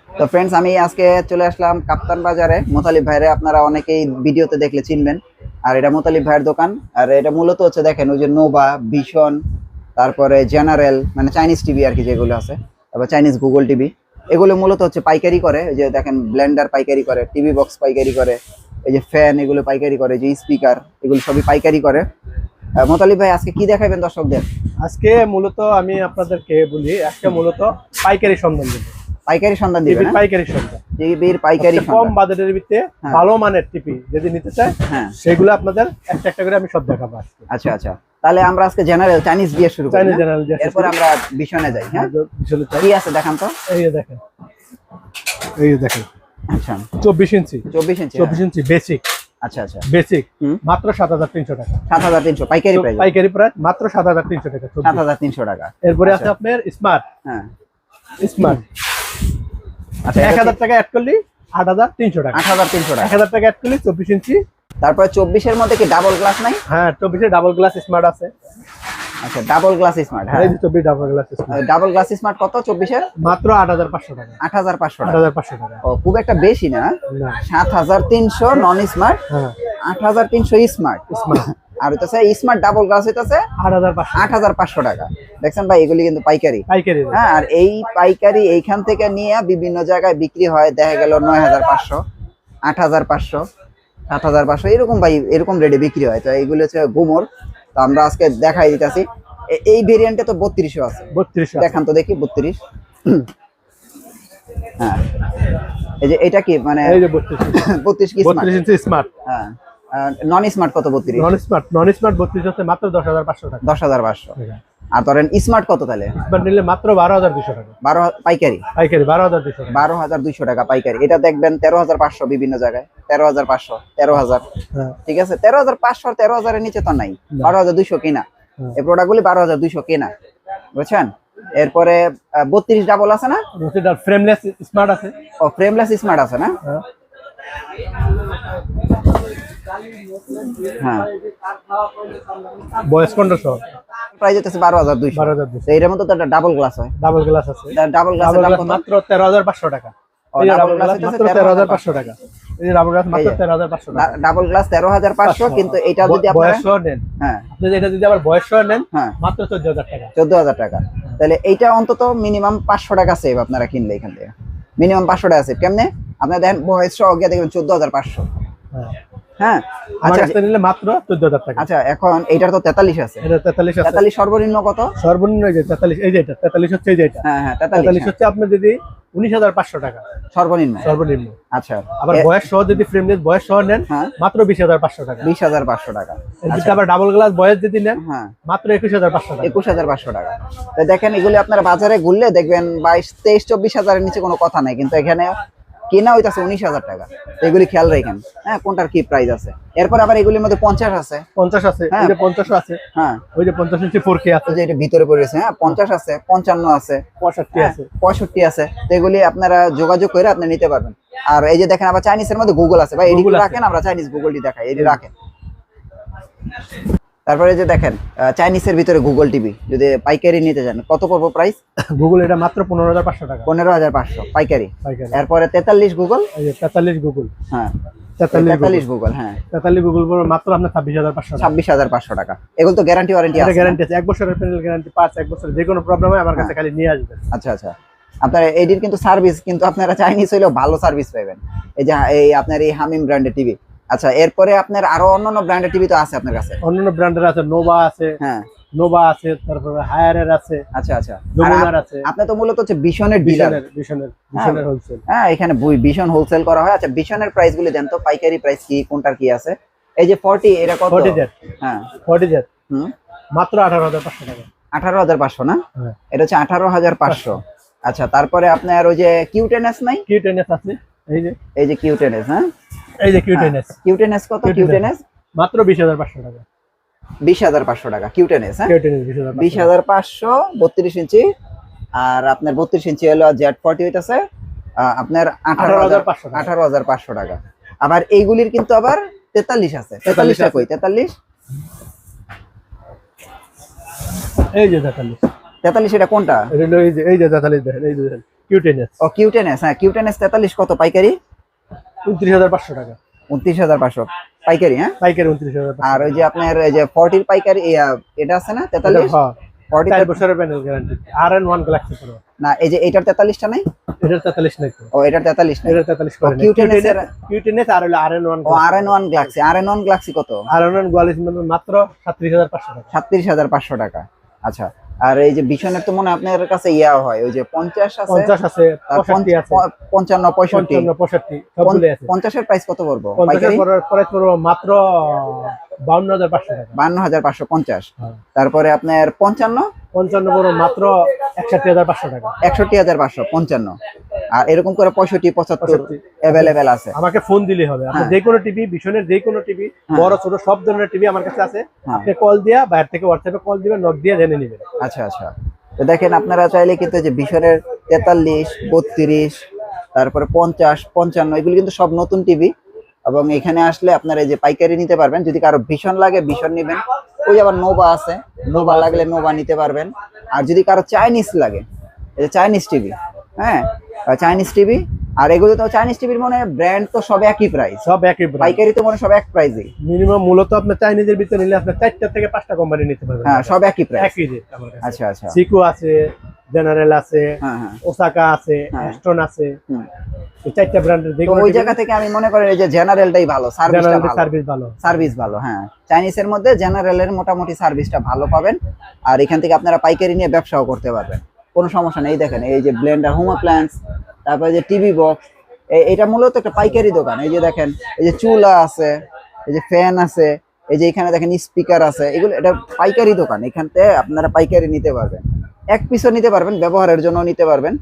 তো ফ্রেন্ডস, আমি আজকে চলে আসলাম কাপ্তান বাজারে। মোতালিব ভাইরে আপনারা অনেকেই ভিডিওতে দেখলে চিনবেন। আর এটা মোতালিব ভাইয়ের দোকান। আর এটা মূলত হচ্ছে দেখেন ওই যে নোভা, ভিশন, তারপরে জেনারেল, মানে চাইনিজ টিভি আর কি যেগুলো আছে, তারপর চাইনিজ গুগল টিভি, এগুলো মূলত হচ্ছে পাইকারি করে। ওই যে দেখেন ব্লেন্ডার পাইকারি করে, টিভি বক্স পাইকারি করে, এই যে ফ্যান এগুলো পাইকারি করে, যে স্পিকার এগুলো সবই পাইকারি করে। মোতালিব ভাই আজকে কি দেখাবেন দর্শকদের? আজকে মূলত আমি আপনাদেরকে বলি, আজকে মূলত পাইকারি সন্ধান দেব। পাইকারি সন্ধান দিবেন? পাইকারি সন্ধান, টিভির পাইকারি কম বাজেটের ভিতরে ভালো মানের টিভি যদি নিতে চায়, হ্যাঁ সেগুলো আপনাদের একটা একটা করে আমি সব দেখাবো আজকে। আচ্ছা আচ্ছা, তাহলে আমরা আজকে জেনারেল চাইনিজ দিয়ে শুরু করি। এরপর আমরা ভিশনে যাই। হ্যাঁ, ভিশনে কি আছে দেখান তো। এই যে দেখেন, এই যে দেখেন। আচ্ছা, 24 ইঞ্চি 24 ইঞ্চি বেসিক। আচ্ছা আচ্ছা, বেসিক মাত্র 7300 টাকা। 7300 পাইকারি প্রাইস? পাইকারি প্রাইস মাত্র 7300 টাকা। 7300 টাকা। এরপরে আছে আপনার স্মার্ট। হ্যাঁ, স্মার্ট। আচ্ছা, 1000 টাকা অ্যাড করলি 8300 টাকা। 8300 টাকা। 1000 টাকা অ্যাড করলি 24 ইঞ্চি। তারপর 24 এর মধ্যে কি ডাবল গ্লাস নাই? হ্যাঁ, 24 এ ডাবল গ্লাস স্মার্ট আছে। আচ্ছা, ডাবল গ্লাস স্মার্ট। হ্যাঁ, এই যে 24 double glass smart. Double glass smart কত 24 এর? মাত্র 8500 টাকা। 8500 টাকা। 8500 টাকা। ও, খুব একটা বেশি না। 7300 নন স্মার্ট, হ্যাঁ 8300 স্মার্ট। স্মার্ট আর হইতাছে স্মার্ট ডাবল গ্লাস হইতাছে 8500 টাকা। দেখছেন ভাই, এগুলি কিন্তু পাইকারি। পাইকারি। হ্যাঁ, আর এই পাইকারি এইখান থেকে নিয়ে বিভিন্ন জায়গায় বিক্রি হয়, দেখা গেল 9500, 8500, 7500 এরকম ভাই, এরকম রেটে বিক্রি হয়। তো এইগুলো হচ্ছে গুমর। তো আমরা আজকে দেখাই দিতেছি। এই ভেরিয়েন্টে তো 3200 আছে। 3200 দেখান তো দেখি 32। হ্যাঁ, এই যে এটা কি মানে এই যে 32 কি 32 ইঞ্চি স্মার্ট। হ্যাঁ, নন স্মার্ট কত 32? নন স্মার্ট 32 হচ্ছে মাত্র 10500 টাকা। 10500। আর ধরেন স্মার্ট কত তাহলে? স্মার্ট নিলে মাত্র 12200 টাকা। 12 পাইকারি? পাইকারি 12200 টাকা। 12200 টাকা পাইকারি। এটা দেখবেন 13500 বিভিন্ন জায়গায়, 13500, 13000। হ্যাঁ ঠিক আছে, 13500 আর 13000 এর নিচে তো নাই। 12200 কেনা এই প্রোডাক্টগুলি, 12200 কেনা, বুঝছেন? এরপরে 32 ডাবল আছে না? এটা ফ্রেমলেস স্মার্ট আছে। ও, ফ্রেমলেস স্মার্ট আছে না? হ্যাঁ হ্যাঁ, ভয়েস কন্ট্রোল সহ প্রাইস হচ্ছে 12200। 12200। তো এর মধ্যে তো একটা ডাবল গ্লাস হয়। ডাবল গ্লাস আছে। ডাবল গ্লাসের দাম কত? মাত্র 13500 টাকা। ও, ডাবল গ্লাস মাত্র 13500 টাকা। এই ডাবল গ্লাস মাত্র 13500 টাকা। ডাবল গ্লাস 13500, কিন্তু এটা যদি আপনারা বয়স সহ নেন, হ্যাঁ আপনি এটা যদি আবার বয়স সহ নেন, হ্যাঁ মাত্র 14000 টাকা। 14000 টাকা। তাহলে এইটা অন্তত মিনিমাম 500 টাকা সেভ আপনারা কিনলে এখান থেকে। মিনিমাম 500 টাকা সেভ কেমনে? আপনারা দেখেন বয়স সহ গিয়ে দেখবেন 14500। হ্যাঁ হ্যাঁ, আমার আচ্ছা কাছে নিলে মাত্র 14000 টাকা। আচ্ছা, এখন এইটার তো 43 আছে। এটা 43 আছে। 43 সর্বনিম্ন কত? সর্বনিম্ন এই যে 43, এই যে এটা 43 হচ্ছে, এই যে এটা। হ্যাঁ হ্যাঁ, 43 হচ্ছে আপনি যদি 19500 টাকা সর্বনিম্ন। সর্বনিম্ন। আচ্ছা, আবার বয়স সহ যদি ফ্রেমলেস বয়স সহ নেন, হ্যাঁ মাত্র 20500 টাকা। 20500 টাকা। এই যদি আবার ডাবল গ্লাস বয়স যদি নেন, হ্যাঁ মাত্র 21500 টাকা। 21500 টাকা। তো দেখেন, এগুলি আপনারা বাজারে ঘুরলে দেখবেন 22, 23, 24000 এর নিচে কোনো কথা নাই, কিন্তু এখানে কেনা হইতাছে 19000 টাকা। তো এগুলি খেয়াল রাখেন, হ্যাঁ, কোনটার কি প্রাইস আছে। এরপর আবার এগুলির মধ্যে 50 আছে। 50 আছে, এই যে 50 আছে। হ্যাঁ, ওই যে 50 ইঞ্চি 4K আছে, যে এটা ভিতরে পড়েছে। হ্যাঁ, 50 আছে, 55 আছে, 65 আছে, 65 আছে। তো এগুলি আপনারা যোগাযোগ করে আপনি নিতে পারবেন। আর এই যে দেখেন আবার চাইনিজের মধ্যে গুগল আছে ভাই, এদিকে রাখেন, আমরা চাইনিজ গুগলটি দেখাই, এটি রাখেন। তারপরে যে দেখেন চাইনিজের ভিতরে গুগল টিভি যদি পাইকারি নিতে চান কত পড়বে প্রাইস? গুগল এটা মাত্র 15500 টাকা। 15500 পাইকারি। পাইকারি। এরপরে 43 গুগল। এই যে 43 গুগল। হ্যাঁ, 43 গুগল। হ্যাঁ, 43 গুগল পড়বে মাত্র আপনার 26500 টাকা। 26500 টাকা। এগুলো তো গ্যারান্টি ওয়ারেন্টি আছে? গ্যারান্টি আছে, 1 বছরের প্যানেল গ্যারান্টি, 1 বছর যে কোনো প্রবলেম হয় আমার কাছে খালি নিয়ে আসবেন। আচ্ছা আচ্ছা, আপনার এডির কিন্তু সার্ভিস, কিন্তু আপনারা চাইনিজ হইলেও ভালো সার্ভিস পাবেন। এই যে এই আপনার এই হামিম ব্র্যান্ডের টিভি। আচ্ছা, এরপরে আপনার আরো অন্যান্য ব্র্যান্ডের টিভি তো আছে আপনার কাছে? অন্যান্য ব্র্যান্ডের আছে, নোভা আছে। হ্যাঁ, নোভা আছে, তারপরে হায়ারের আছে। আচ্ছা আচ্ছা, ডোমিনার আছে। আপনি তো মূলত হচ্ছে ভিশনের ডিলার। ভিশনের হোলসেল। হ্যাঁ, এখানে ভিশন হোলসেল করা হয়। আচ্ছা, ভিশনের প্রাইস গুলি দেন তো, পাইকারি প্রাইস কি, কোনটার কি আছে? এই যে 40, এটা কত? 40Z। হ্যাঁ, 40Z হুম, মাত্র 18500 টাকা। 18500 না? হ্যাঁ, এটা হচ্ছে 18500। আচ্ছা, তারপরে আপনার ওই যে কিউ10s নাই? কিউ10s আছে, এই যে কিউ10s। হ্যাঁ, এই যে কিউ10s। কিউ10s কত? কিউ10s মাত্র 20500 টাকা। 20500 টাকা কিউ10s। হ্যাঁ, কিউ10s 20500, 32 ইঞ্চি। আর আপনার 32 ইঞ্চি হলো Z40 হইতাছে আপনার 18500 টাকা। আবার এইগুলির কিন্তু আবার 43 আছে। 43 টা কই? 43 এই যে 43। 43 এটা কোনটা? এই যে 43 দেখেন, এই যে দেখেন কিউ10s। ও কিউ10s, হ্যাঁ কিউ10s 43 কত পাইকারি? 29,500 টাকা 29,500 পাইকারি। হ্যাঁ পাইকারি 29,500। আর ওই যে আপনার এই যে 40 পাইকারি এটা আছে না 43? হ্যাঁ 40 4 বছরের panel guarantee RN1 Galaxy pro. না, এই যে এটার 43টা নাই? এটার 43 নাই তো। ও এটার 43 নাই। এটার 43 করে নাই। কিউ10s আর হলো RN1। ও RN1 গ্যালাক্সি। RN1 গ্যালাক্সি কত? RN1 গ্যালাক্সি মাত্র 37,500 টাকা। 37,500 টাকা। আচ্ছা, আর এই যে বিশনের তো মনে হয় আপনার কাছে ইয়া হয় ওই যে 50 আছে, 50 আছে, 65 আছে, 55 65 65 সবগুলো আছে। 50 এর প্রাইস কত পড়বো 50 পাইকারি? এর প্রাইস পড়বে মাত্র 52,500 টাকা। 52,550। হ্যাঁ। তারপরে আপনার 55 বড় মাত্র 61,500 টাকা। 61,555। আর এরকম করে 65 75 65 अवेलेबल আছে। আমাকে ফোন দিলে হবে। আপনি হ্যাঁ। যে কোনো টিভি, ভিশনের যে কোনো টিভি, হ্যাঁ। বড় ছোট সব ধরনের টিভি আমার কাছে আছে। হ্যাঁ। আপনি কল দিয়া বাইরে থেকে হোয়াটসঅ্যাপে কল দিবেন, নক দিয়ে জেনে নেবেন। আচ্ছা আচ্ছা, তো দেখেন আপনারা চাইলে কিন্তু যে বিশনের 43 32 তারপরে 50 55 এগুলো কিন্তু সব নতুন টিভি, এবং এখানে আসলে আপনারা এই যে পাইকারি নিতে পারবেন। যদি কারো ভীষণ লাগে ভীষণ নেবেন, ওই যে আবার নোভা আছে, নোভা লাগলে নোভা নিতে পারবেন। আর যদি কারো চাইনিজ লাগে, এই যে চাইনিজ টিভি, হ্যাঁ চাইনিজ টিভি, আর এগুলো তো চাইনিজ টিভির মনে ব্র্যান্ড তো সব একই প্রাইস, সব একই ব্র্যান্ড। পাইকারি তো মনে সব এক প্রাইসই। মিনিমাম মূলত আপনি চাইনিজের ভিতরে নিলে আপনি 4টা থেকে 5টা কোম্পানি নিতে পারবেন। হ্যাঁ সব একই প্রাইস। একই রেট আমার কাছে। আচ্ছা আচ্ছা, সিকো আছে, জেনারেল আছে, হ্যাঁ হ্যাঁ, ওসাকা আছে, হ্যাঁ। অ্যাস্টন আছে। হুম। এই 4টা ব্র্যান্ডের তো ওই জায়গা থেকে আমি মনে করি এই যে জেনারেলটাই ভালো, সার্ভিসটা ভালো, সার্ভিস ভালো। সার্ভিস ভালো। হ্যাঁ চাইনিজের মধ্যে জেনারেলের মোটামুটি সার্ভিসটা ভালো পাবেন, আর এখান থেকে আপনারা পাইকারি নিয়ে ব্যবসাও করতে পারবেন, কোনো সমস্যা নেই। এই দেখেন এই যে ব্লেন্ডার, হোম অ্যাপ্লায়েন্স, তারপরে যে টিভি বক্স, এটা মূলত একটা পাইকারি দোকান। এই যে দেখেন এই যে চুলা আছে, এই যে ফ্যান আছে, এই যে এখানে দেখেন স্পিকার আছে, এগুলো এটা পাইকারি দোকান। এখান থেকে আপনারা পাইকারি নিতে পারবেন, এক পিসও নিতে পারবেন, ব্যবহারের জন্য নিতে পারবেন।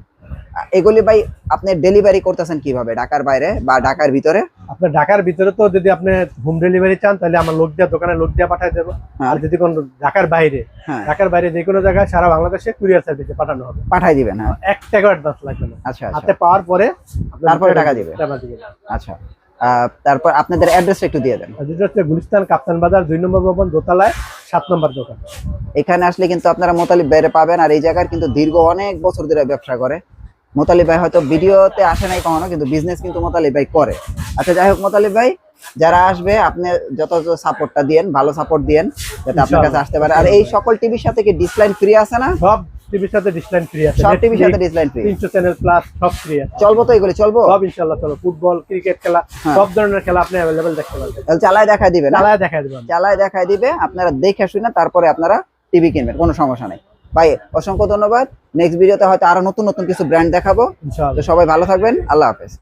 এগুলি ভাই আপনি ডেলিভারি করতেছেন কিভাবে, ঢাকার বাইরে বা ঢাকার ভিতরে? আপনি ঢাকার ভিতরে তো যদি আপনি হোম ডেলিভারি চান তাহলে আমার লোক দিয়ে দোকানে লোক দিয়ে পাঠিয়ে দেবো। হ্যাঁ। আর যদি কোন ঢাকার বাইরে, হ্যাঁ ঢাকার বাইরে যে কোনো জায়গায় সারা বাংলাদেশে কুরিয়ার সার্ভিসে পাঠানো হবে। পাঠাই দিবেন। হ্যাঁ 1 টাকা অ্যাডভান্স লাগবে না। আচ্ছা হাতে আচ্ছা, পাওয়ার পরে আপনি তারপরে টাকা দিবেন। টাকা দিবেন। আচ্ছা, তারপর আপনাদের অ্যাড্রেসটা একটু দিয়ে দেন। আর যেটা হচ্ছে গুলিস্তান কাপ্তান বাজার 2 নম্বর ভবন, দোতলায় 7 নম্বর দোকান। এখানে আসলে কিন্তু আপনারা মোতালিব ভাইরে পাবেন, আর এই জায়গার কিন্তু দীর্ঘ অনেক বছর ধরে ব্যবসা করে মোতালিব ভাই। হয়তো ভিডিওতে আসে নাই কখনো, কিন্তু বিজনেস কিন্তু মোতালিব ভাই করে। আচ্ছা যাই হোক, মোতালিব ভাই যারা আসবে আপনি যত সাপোর্টটা দিয়েন, ভালো সাপোর্ট দিয়েন যাতে আপনার কাছে আসতে পারে। আর এই সকল টিভির সাথে কি ডিসলাইন ফ্রি আছে না? সব টিভির সাথে ডিসলাইন ফ্রি আছে, সব টিভির সাথে ডিসলাইন ফ্রি, 300 চ্যানেল প্লাস সব ফ্রি আছে। চলবো তো এগুলি? চলবো সব ইনশাআল্লাহ চলো। ফুটবল, ক্রিকেট খেলা, হ্যাঁ। সব ধরনের খেলা আপনি अवेलेबल দেখতে পারবেন। তাহলে চালায় দেখায় দিবেন, চালায় দেখায় দিবেন। চালায় দেখায় দিবে, আপনারা দেখে শুনে তারপরে আপনারা টিভি কিনবেন, কোনো সমস্যা নেই। ভাই অসংখ্য ধন্যবাদ। নেক্সট ভিডিওতে হয়তো আরো নতুন নতুন কিছু ব্র্যান্ড দেখাবো। তো ইনশাআল্লাহ। সবাই ভালো থাকবেন, আল্লাহ হাফেজ।